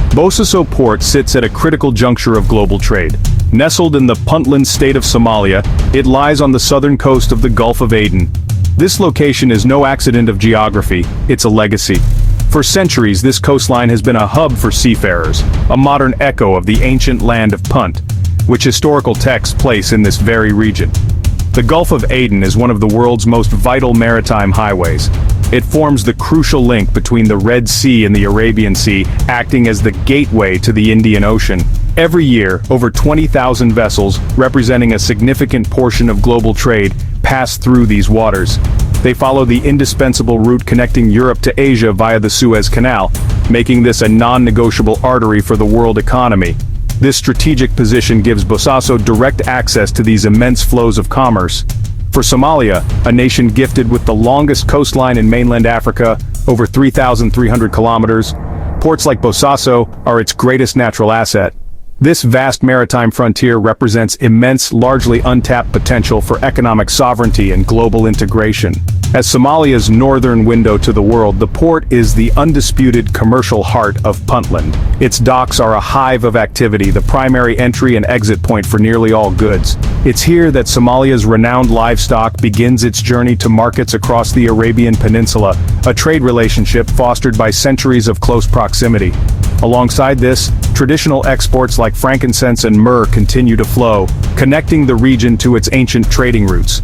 Bosaso Port sits at a critical juncture of global trade. Nestled in the Puntland state of Somalia, it lies on the southern coast of the Gulf of Aden. This location is no accident of geography, it's a legacy. For centuries, this coastline has been a hub for seafarers, a modern echo of the ancient land of Punt, which historical texts place in this very region. The Gulf of Aden is one of the world's most vital maritime highways. It forms the crucial link between the Red Sea and the Arabian Sea, acting as the gateway to the Indian Ocean. Every year, over 20,000 vessels, representing a significant portion of global trade, pass through these waters. They follow the indispensable route connecting Europe to Asia via the Suez Canal, making this a non-negotiable artery for the world economy. This strategic position gives Bosaso direct access to these immense flows of commerce. For Somalia, a nation gifted with the longest coastline in mainland Africa, over 3,300 kilometers, ports like Bosaso are its greatest natural asset. This vast maritime frontier represents immense, largely untapped potential for economic sovereignty and global integration. As Somalia's northern window to the world, the port is the undisputed commercial heart of Puntland. Its docks are a hive of activity, the primary entry and exit point for nearly all goods. It's here that Somalia's renowned livestock begins its journey to markets across the Arabian Peninsula, a trade relationship fostered by centuries of close proximity. Alongside this, traditional exports like frankincense and myrrh continue to flow, connecting the region to its ancient trading routes.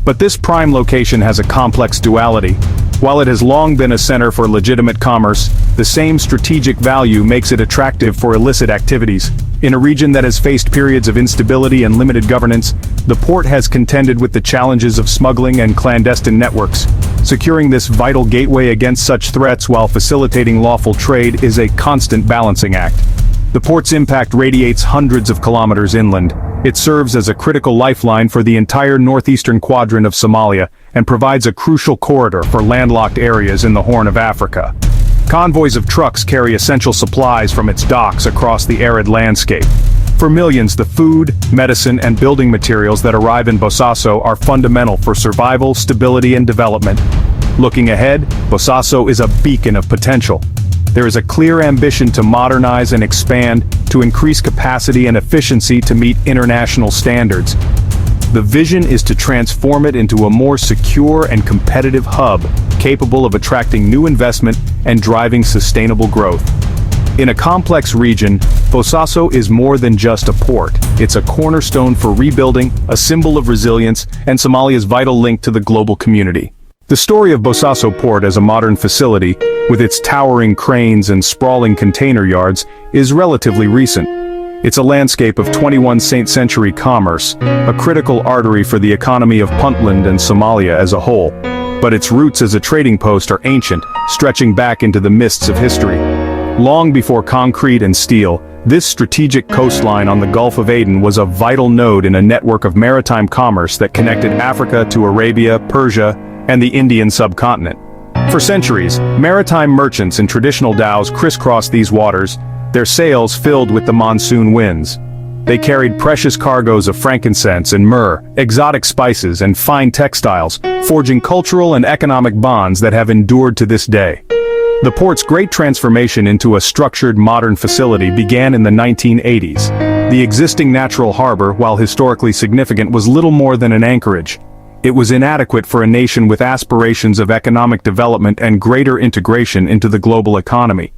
But this prime location has a complex duality. While it has long been a center for legitimate commerce, the same strategic value makes it attractive for illicit activities. In a region that has faced periods of instability and limited governance, the port has contended with the challenges of smuggling and clandestine networks. Securing this vital gateway against such threats while facilitating lawful trade is a constant balancing act. The port's impact radiates hundreds of kilometers inland. It serves as a critical lifeline for the entire northeastern quadrant of Somalia and provides a crucial corridor for landlocked areas in the Horn of Africa. Convoys of trucks carry essential supplies from its docks across the arid landscape. For millions, the food, medicine, and building materials that arrive in Bosaso are fundamental for survival, stability, and development. Looking ahead, Bosaso is a beacon of potential. There is a clear ambition to modernize and expand, to increase capacity and efficiency to meet international standards. The vision is to transform it into a more secure and competitive hub, capable of attracting new investment and driving sustainable growth. In a complex region, Bosaso is more than just a port. It's a cornerstone for rebuilding, a symbol of resilience, and Somalia's vital link to the global community. The story of Bosaso Port as a modern facility, with its towering cranes and sprawling container yards, is relatively recent. It's a landscape of 21st century commerce, a critical artery for the economy of Puntland and Somalia as a whole. But its roots as a trading post are ancient, stretching back into the mists of history. Long before concrete and steel, this strategic coastline on the Gulf of Aden was a vital node in a network of maritime commerce that connected Africa to Arabia, Persia, and the Indian subcontinent. For centuries, maritime merchants and traditional dhows crisscrossed these waters, their sails filled with the monsoon winds. They carried precious cargoes of frankincense and myrrh, exotic spices, and fine textiles, forging cultural and economic bonds that have endured to this day. The port's great transformation into a structured modern facility began in the 1980s. The existing natural harbor, while historically significant, was little more than an anchorage. It was inadequate for a nation with aspirations of economic development and greater integration into the global economy.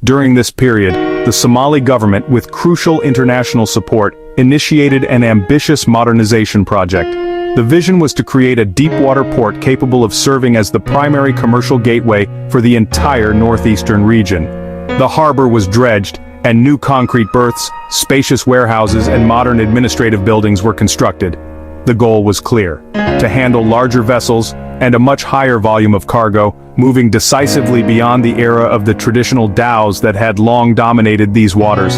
During this period, the Somali government, with crucial international support, initiated an ambitious modernization project. The vision was to create a deep-water port capable of serving as the primary commercial gateway for the entire northeastern region. The harbor was dredged, and new concrete berths, spacious warehouses, and modern administrative buildings were constructed. The goal was clear: to handle larger vessels and a much higher volume of cargo, moving decisively beyond the era of the traditional dhows that had long dominated these waters.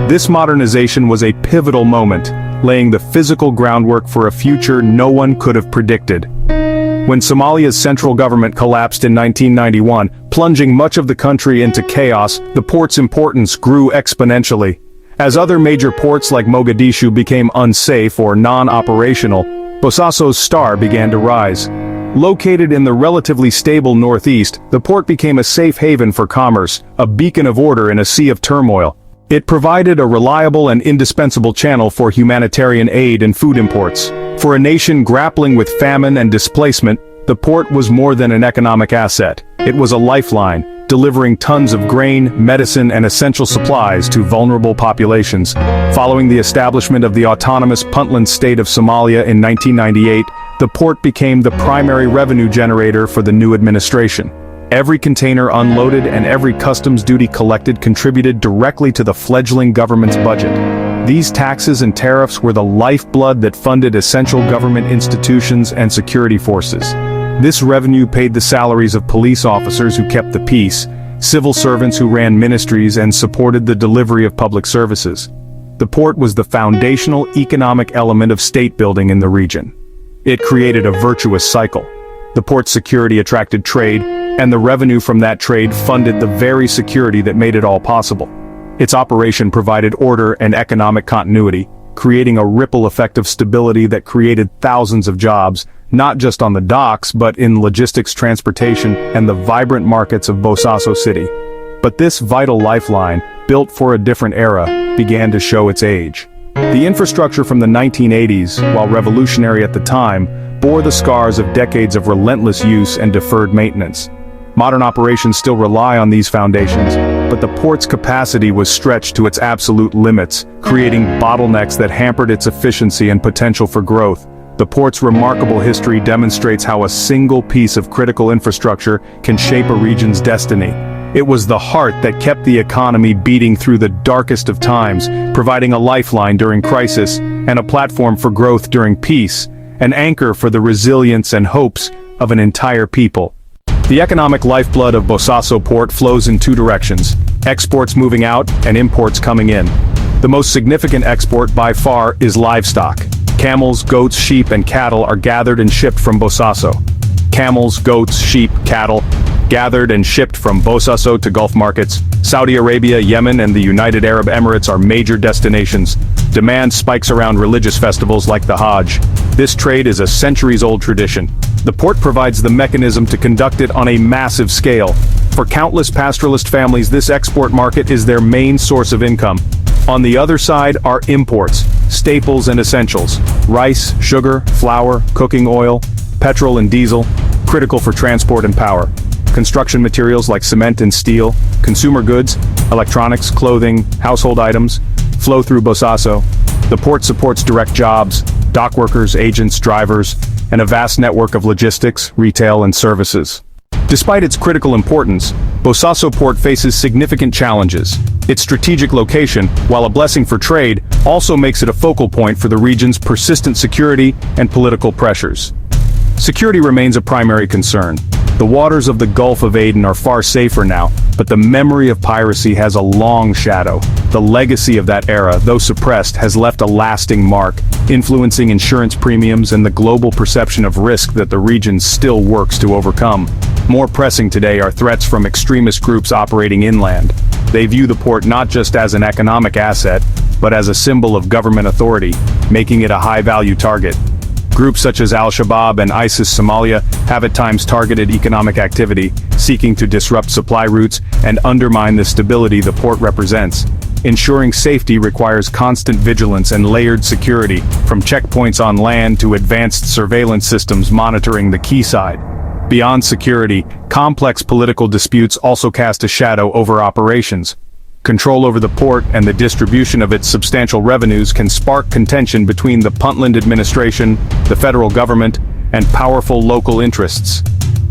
This modernization was a pivotal moment, laying the physical groundwork for a future no one could have predicted. When Somalia's central government collapsed in 1991, plunging much of the country into chaos, the port's importance grew exponentially. As other major ports like Mogadishu became unsafe or non-operational, Bosaso's star began to rise. Located in the relatively stable northeast, the port became a safe haven for commerce, a beacon of order in a sea of turmoil. It provided a reliable and indispensable channel for humanitarian aid and food imports. For a nation grappling with famine and displacement, the port was more than an economic asset. It was a lifeline, delivering tons of grain, medicine, and essential supplies to vulnerable populations. Following the establishment of the autonomous Puntland state of Somalia in 1998, the port became the primary revenue generator for the new administration. Every container unloaded and every customs duty collected contributed directly to the fledgling government's budget. These taxes and tariffs were the lifeblood that funded essential government institutions and security forces. This revenue paid the salaries of police officers who kept the peace, civil servants who ran ministries and supported the delivery of public services. The port was the foundational economic element of state building in the region. It created a virtuous cycle. The port's security attracted trade, and the revenue from that trade funded the very security that made it all possible. Its operation provided order and economic continuity, creating a ripple effect of stability that created thousands of jobs, not just on the docks but in logistics, transportation, and the vibrant markets of Bosaso City. But this vital lifeline, built for a different era, began to show its age. The infrastructure from the 1980s, while revolutionary at the time, bore the scars of decades of relentless use and deferred maintenance. Modern operations still rely on these foundations, but the port's capacity was stretched to its absolute limits, creating bottlenecks that hampered its efficiency and potential for growth. The port's remarkable history demonstrates how a single piece of critical infrastructure can shape a region's destiny. It was the heart that kept the economy beating through the darkest of times, providing a lifeline during crisis and a platform for growth during peace, an anchor for the resilience and hopes of an entire people. The economic lifeblood of Bosaso Port flows in two directions: exports moving out and imports coming in. The most significant export by far is livestock. Camels, goats, sheep, and cattle are gathered and shipped from Bosaso. Camels, goats, sheep, cattle, gathered and shipped from Bosaso to Gulf markets. Saudi Arabia, Yemen, and the United Arab Emirates are major destinations. Demand spikes around religious festivals like the Hajj. This trade is a centuries-old tradition. The port provides the mechanism to conduct it on a massive scale. For countless pastoralist families, this export market is their main source of income. On the other side are imports, staples and essentials: rice, sugar, flour, cooking oil, petrol and diesel, critical for transport and power. Construction materials like cement and steel, consumer goods, electronics, clothing, household items, flow through Bosaso. The port supports direct jobs, dock workers, agents, drivers, and a vast network of logistics, retail, and services. Despite its critical importance, Bosaso Port faces significant challenges. Its strategic location, while a blessing for trade, also makes it a focal point for the region's persistent security and political pressures. Security remains a primary concern. The waters of the Gulf of Aden are far safer now, but the memory of piracy has a long shadow. The legacy of that era, though suppressed, has left a lasting mark, influencing insurance premiums and the global perception of risk that the region still works to overcome. More pressing today are threats from extremist groups operating inland. They view the port not just as an economic asset, but as a symbol of government authority, making it a high-value target. Groups such as Al-Shabaab and ISIS Somalia have at times targeted economic activity, seeking to disrupt supply routes and undermine the stability the port represents. Ensuring safety requires constant vigilance and layered security, from checkpoints on land to advanced surveillance systems monitoring the quayside. Beyond security, complex political disputes also cast a shadow over operations. Control over the port and the distribution of its substantial revenues can spark contention between the Puntland administration, the federal government, and powerful local interests.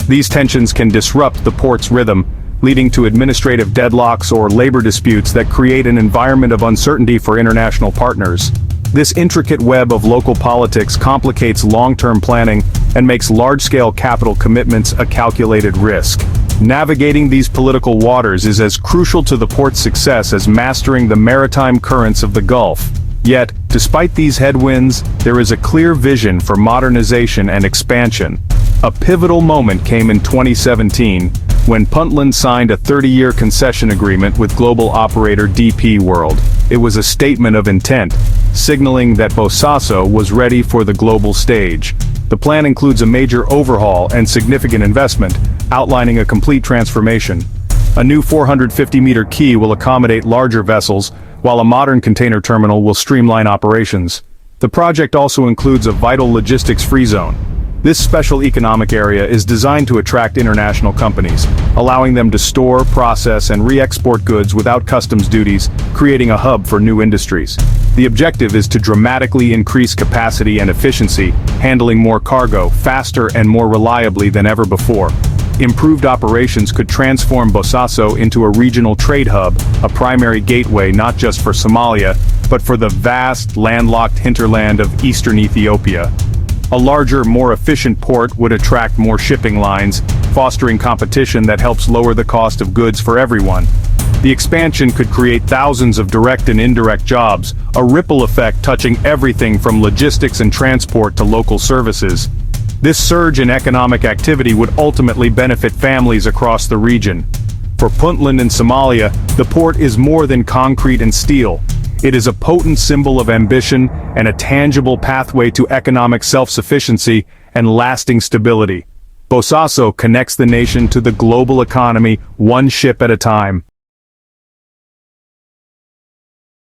These tensions can disrupt the port's rhythm, leading to administrative deadlocks or labor disputes that create an environment of uncertainty for international partners. This intricate web of local politics complicates long-term planning and makes large-scale capital commitments a calculated risk. Navigating these political waters is as crucial to the port's success as mastering the maritime currents of the Gulf. Yet, despite these headwinds, there is a clear vision for modernization and expansion. A pivotal moment came in 2017, when Puntland signed a 30-year concession agreement with global operator DP World. It was a statement of intent, signaling that Bosaso was ready for the global stage. The plan includes a major overhaul and significant investment, outlining a complete transformation. A new 450-meter quay will accommodate larger vessels, while a modern container terminal will streamline operations. The project also includes a vital logistics-free zone. This special economic area is designed to attract international companies, allowing them to store, process, and re-export goods without customs duties, creating a hub for new industries. The objective is to dramatically increase capacity and efficiency, handling more cargo faster and more reliably than ever before. Improved operations could transform Bosaso into a regional trade hub, a primary gateway not just for Somalia, but for the vast, landlocked hinterland of eastern Ethiopia. A larger, more efficient port would attract more shipping lines, fostering competition that helps lower the cost of goods for everyone. The expansion could create thousands of direct and indirect jobs, a ripple effect touching everything from logistics and transport to local services. This surge in economic activity would ultimately benefit families across the region. For Puntland and Somalia, the port is more than concrete and steel. It is a potent symbol of ambition and a tangible pathway to economic self-sufficiency and lasting stability. Bosaso connects the nation to the global economy, one ship at a time.